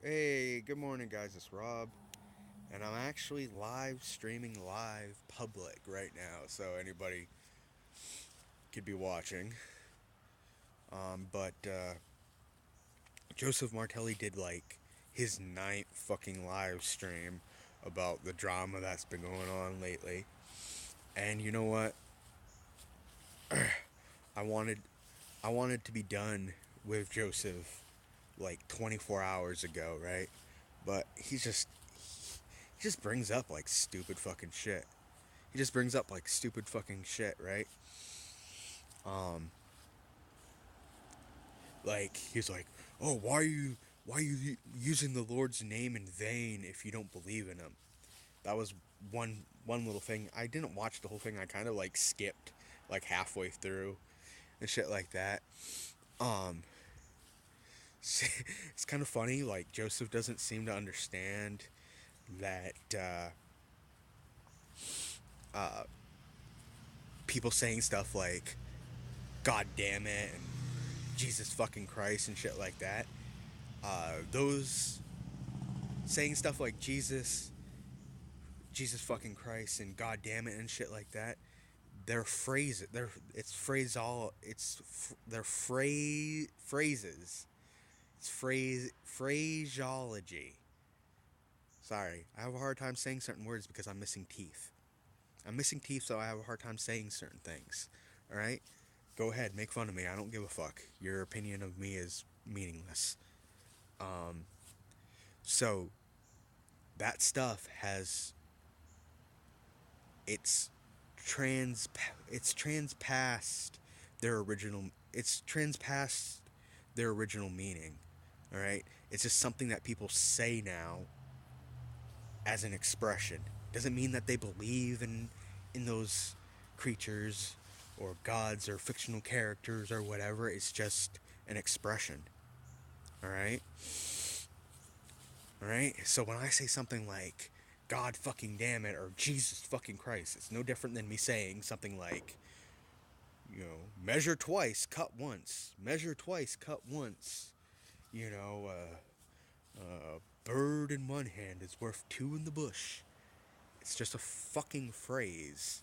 Hey, good morning, guys. It's Rob, and I'm actually live streaming live public right now, so anybody could be watching. But Joseph Martelli did like his ninth fucking live stream about the drama that's been going on lately, and you know what? I wanted I wanted to be done with Joseph like 24 hours ago, right? But he just brings up like stupid fucking shit. He just brings up like stupid fucking shit, right? Um, like he's like, "Oh, why are you using the Lord's name in vain if you don't believe in him?" That was one little thing. I didn't watch the whole thing. I kind of like skipped like halfway through and shit like that. Um, it's kind of funny. Like Joseph doesn't seem to understand that people saying stuff like "God damn it" and "Jesus fucking Christ" and shit like that. Those saying stuff like Jesus fucking Christ and God damn it and shit like that. They're phrases. It's they're phrases. It's phraseology. Sorry, I have a hard time saying certain words because I'm missing teeth. I'm missing teeth, so I have a hard time saying certain things. All right, go ahead, make fun of me. I don't give a fuck. Your opinion of me is meaningless. Um, so that stuff has it's it's transpassed it's transpassed their original meaning. All right, it's just something that people say now as an expression. Doesn't mean that they believe in those creatures or gods or fictional characters or whatever. It's just an expression. All right. All right. So when I say something like God fucking damn it or Jesus fucking Christ, it's no different than me saying something like, measure twice, cut once. Measure twice, cut once. You know, bird in one hand is worth two in the bush. It's just a fucking phrase,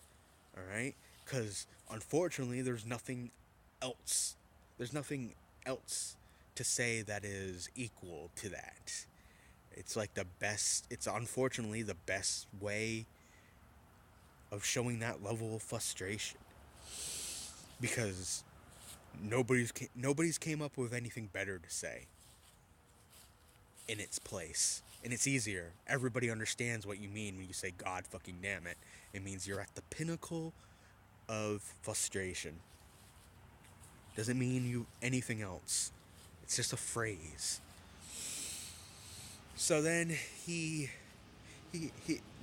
alright? Because unfortunately, there's nothing else. There's nothing else to say that is equal to that. It's like it's unfortunately the best way of showing that level of frustration. Because nobody's came up with anything better to say in its place. And it's easier. Everybody understands what you mean when you say God fucking damn it. It means you're at the pinnacle of frustration. Doesn't mean you anything else. It's just a phrase. So then he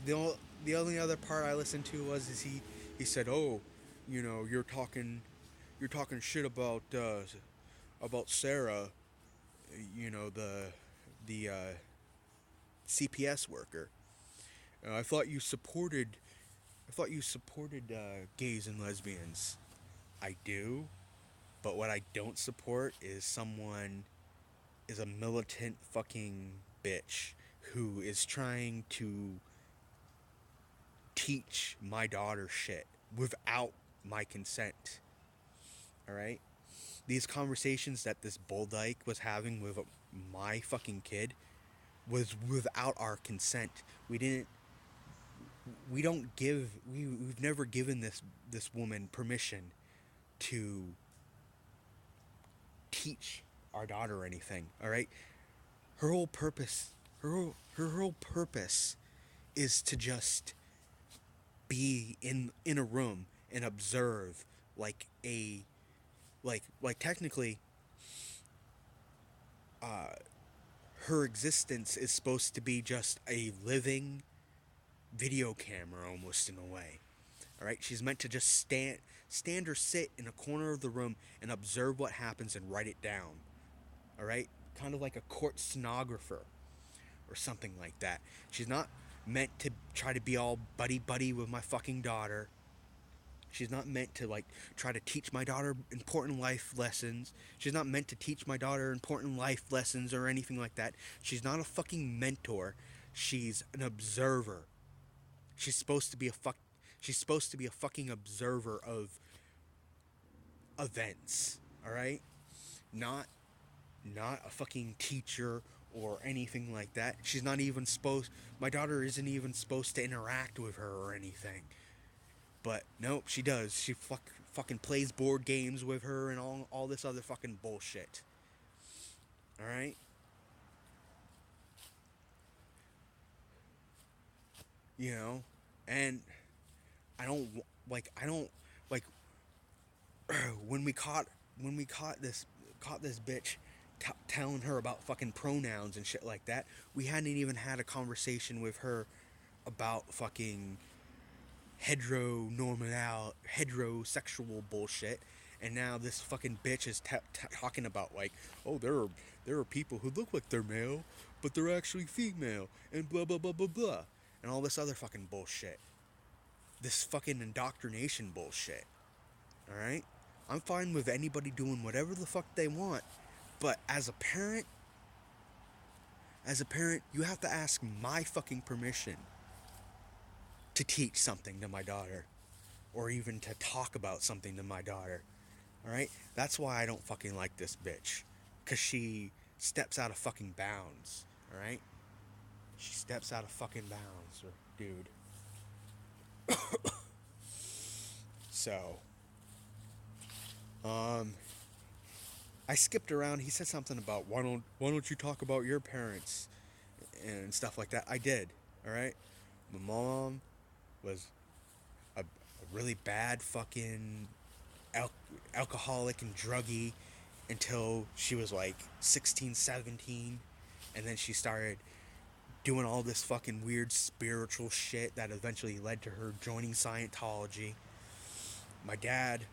the only other part I listened to was is he said, "Oh, you're talking shit about Sarah, the CPS worker. I thought you supported gays and lesbians. I do, but what I don't support is a militant fucking bitch who is trying to teach my daughter shit without my consent. All right? These conversations that this bull dyke was having with my fucking kid was without our consent. We've never given this woman permission to teach our daughter anything. All right, her whole purpose, her whole purpose, is to just be in a room and observe like a like technically her existence is supposed to be just a living video camera almost in a way. All right, she's meant to just stand or sit in a corner of the room and observe what happens and write it down. All right, kind of like a court stenographer or something like that. She's not meant to try to be all buddy buddy with my fucking daughter. She's not meant to like try to teach my daughter important life lessons. She's not meant to teach my daughter important life lessons or anything like that. She's not a fucking mentor. She's an observer. She's supposed to be a fuck she's supposed to be a fucking observer of events, all right? Not not a fucking teacher or anything like that. She's not even supposed my daughter isn't even supposed to interact with her or anything. But nope, she does. She fucking plays board games with her and all this other fucking bullshit. All right? You know, and I don't like when we caught this bitch telling her about fucking pronouns and shit like that. We hadn't even had a conversation with her about fucking heterosexual bullshit, and now this fucking bitch is talking about like, oh, there are people who look like they're male, but they're actually female, and blah blah blah blah blah, and all this other fucking bullshit. This fucking indoctrination bullshit. All right, I'm fine with anybody doing whatever the fuck they want, but as a parent, you have to ask my fucking permission to teach something to my daughter, or even to talk about something to my daughter. Alright? That's why I don't fucking like this bitch. Because she steps out of fucking bounds. Alright? She steps out of fucking bounds, dude. So, I skipped around. He said something about why don't you talk about your parents and stuff like that. I did. Alright? My mom was a really bad fucking alcoholic and druggie until she was like 16, 17, and then she started doing all this fucking weird spiritual shit that eventually led to her joining Scientology. My dad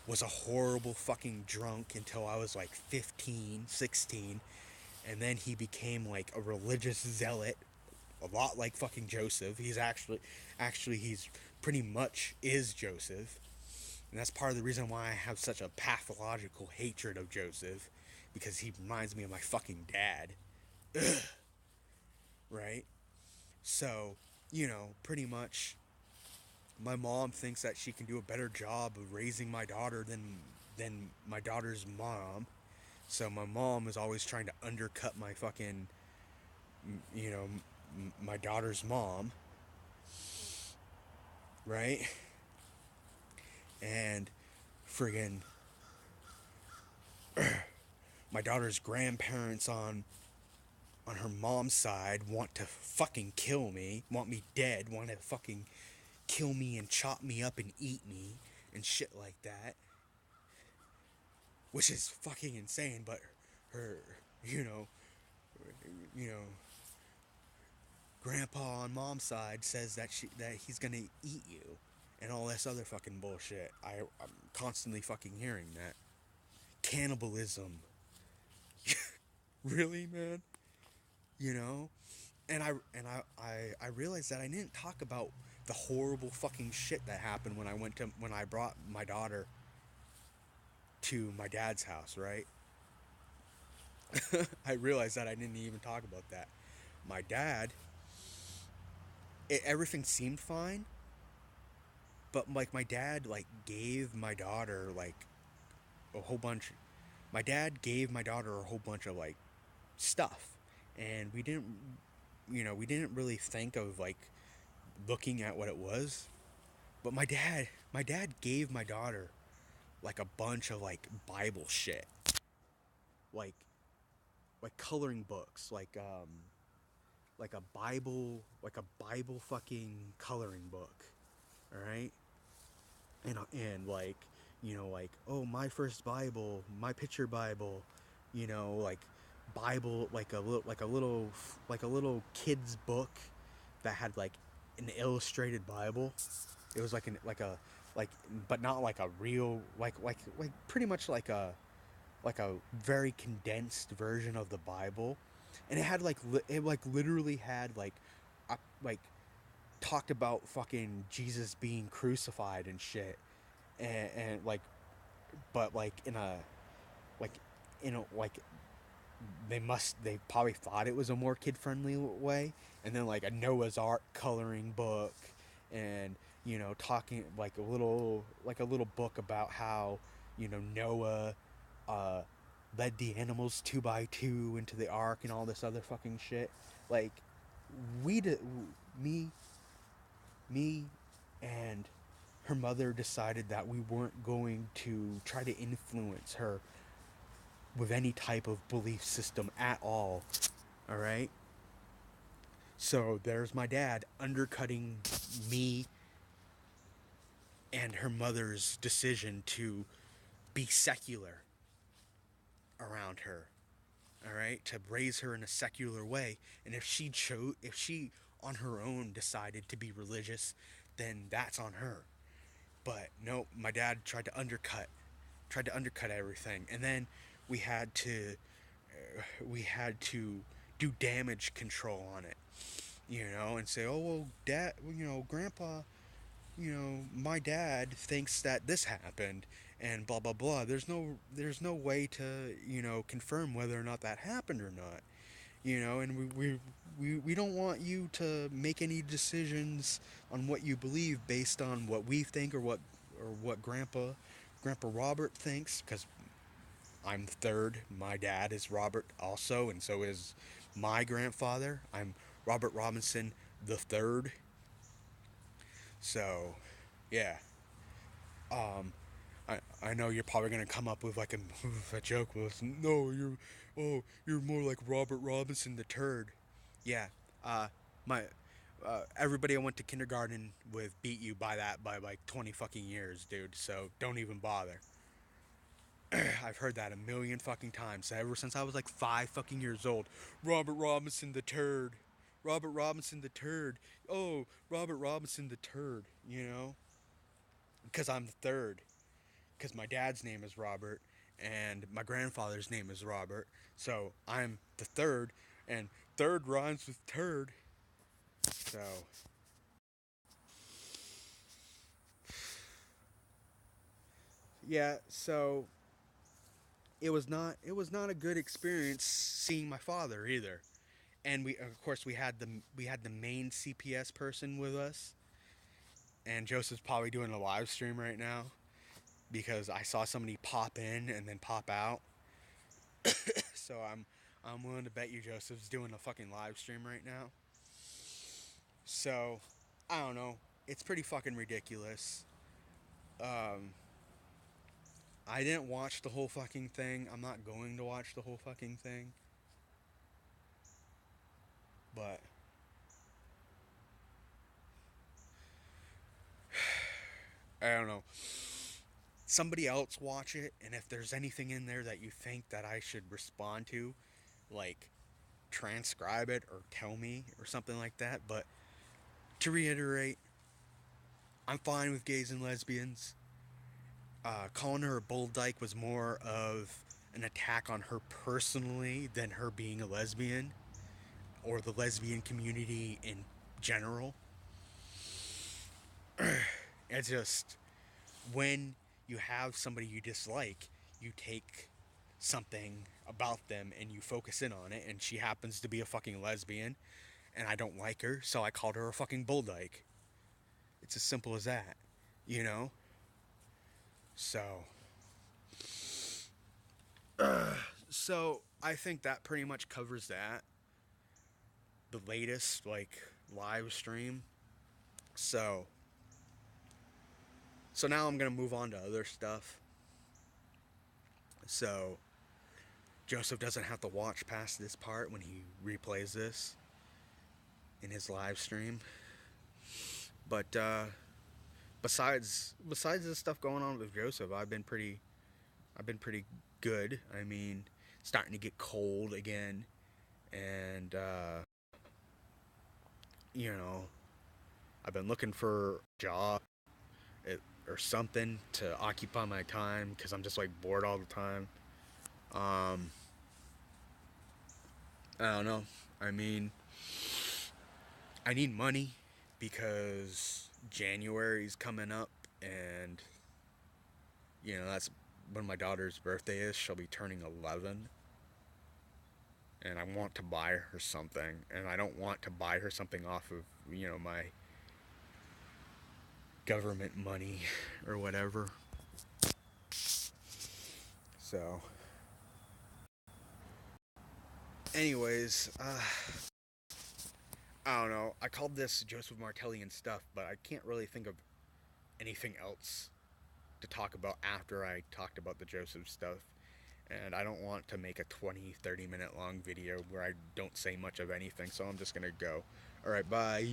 was a horrible fucking drunk until I was like 15, 16, and then he became like a religious zealot, a lot like fucking Joseph. He's actually he's pretty much is Joseph. And that's part of the reason why I have such a pathological hatred of Joseph, because he reminds me of my fucking dad. Ugh. Right? So, pretty much my mom thinks that she can do a better job of raising my daughter than my daughter's mom. So my mom is always trying to undercut my fucking my daughter's mom, right? And friggin' my daughter's grandparents on her mom's side want to fucking kill me, want me dead, want to fucking kill me and chop me up and eat me and shit like that, which is fucking insane. But her, you know, grandpa on mom's side says that he's gonna eat you and all this other fucking bullshit. I'm constantly fucking hearing that. Cannibalism. Really, man? And I realized that I didn't talk about the horrible fucking shit that happened when I brought my daughter to my dad's house, right? I realized that I didn't even talk about that. My dad, everything seemed fine, but like my dad like gave my daughter like a whole bunch. My dad gave my daughter a whole bunch of like stuff, and we didn't really think of like looking at what it was. But my dad gave my daughter like a bunch of like Bible shit, like coloring books, like a Bible fucking coloring book, all right, and like like, oh, my first Bible, my picture Bible, like Bible, like a little kid's book that had like an illustrated Bible. It was like but not like a real like pretty much like a very condensed version of the Bible, and it had like it like literally had like talked about fucking Jesus being crucified and shit, and like, but like like in a like they probably thought it was a more kid friendly way, and then like a Noah's Ark coloring book, and talking like a little book about how Noah uh, led the animals two by two into the ark and all this other fucking shit. Like we did, me me and her mother decided that we weren't going to try to influence her with any type of belief system at all. All right. So there's my dad undercutting me and her mother's decision to be secular around her. All right, to raise her in a secular way. And if she on her own decided to be religious, then that's on her. But no, my dad tried to undercut everything, and then we had to we had to do damage control on it, and say, oh well, dad, grandpa, my dad thinks that this happened, and blah blah blah. There's no way to confirm whether or not that happened or not, and we don't want you to make any decisions on what you believe based on what we think or what Grandpa Robert thinks, because I'm third. My dad is Robert also, and so is my grandfather. I'm Robert Robinson the third. So, yeah. Um, I know you're probably gonna come up with like a joke with, no, you're more like Robert Robinson the turd. Yeah. My everybody I went to kindergarten with beat you by that by like 20 fucking years, dude. So don't even bother. I've heard that a million fucking times ever since I was like 5 fucking years old. Robert Robinson the turd. Robert Robinson the turd. Oh, Robert Robinson the turd. Because I'm the third. Because my dad's name is Robert and my grandfather's name is Robert. So I'm the third, and third rhymes with turd. So yeah, so it was not a good experience seeing my father either. And we of course we had the main CPS person with us, and Joseph's probably doing a live stream right now because I saw somebody pop in and then pop out. So I'm willing to bet you Joseph's doing a fucking live stream right now. So I don't know. It's pretty fucking ridiculous. Um, I didn't watch the whole fucking thing. I'm not going to watch the whole fucking thing. But I don't know. Somebody else watch it, and if there's anything in there that you think that I should respond to, like transcribe it or tell me or something like that. But to reiterate, I'm fine with gays and lesbians. Calling her a bull dyke was more of an attack on her personally than her being a lesbian or the lesbian community in general. It's just when you have somebody you dislike, you take something about them and you focus in on it, and she happens to be a fucking lesbian, and I don't like her, so I called her a fucking bull dyke. It's as simple as that, you know? So, so I think that pretty much covers that. The latest, like, live stream. So, so now I'm gonna move on to other stuff. So, Joseph doesn't have to watch past this part when he replays this in his live stream. But besides the stuff going on with Joseph, I've been pretty good. I mean, it's starting to get cold again, and you know, I've been looking for a job or something to occupy my time because I'm just like bored all the time. Um, I don't know. I mean, I need money. because January's coming up, and that's when my daughter's birthday is. She'll be turning 11, and I want to buy her something, and I don't want to buy her something off of my government money or whatever. So, anyways, I don't know. I called this Joseph Martelli and stuff, but I can't really think of anything else to talk about after I talked about the Joseph stuff. And I don't want to make a 20-30 minute long video where I don't say much of anything, so I'm just gonna go. Alright, bye.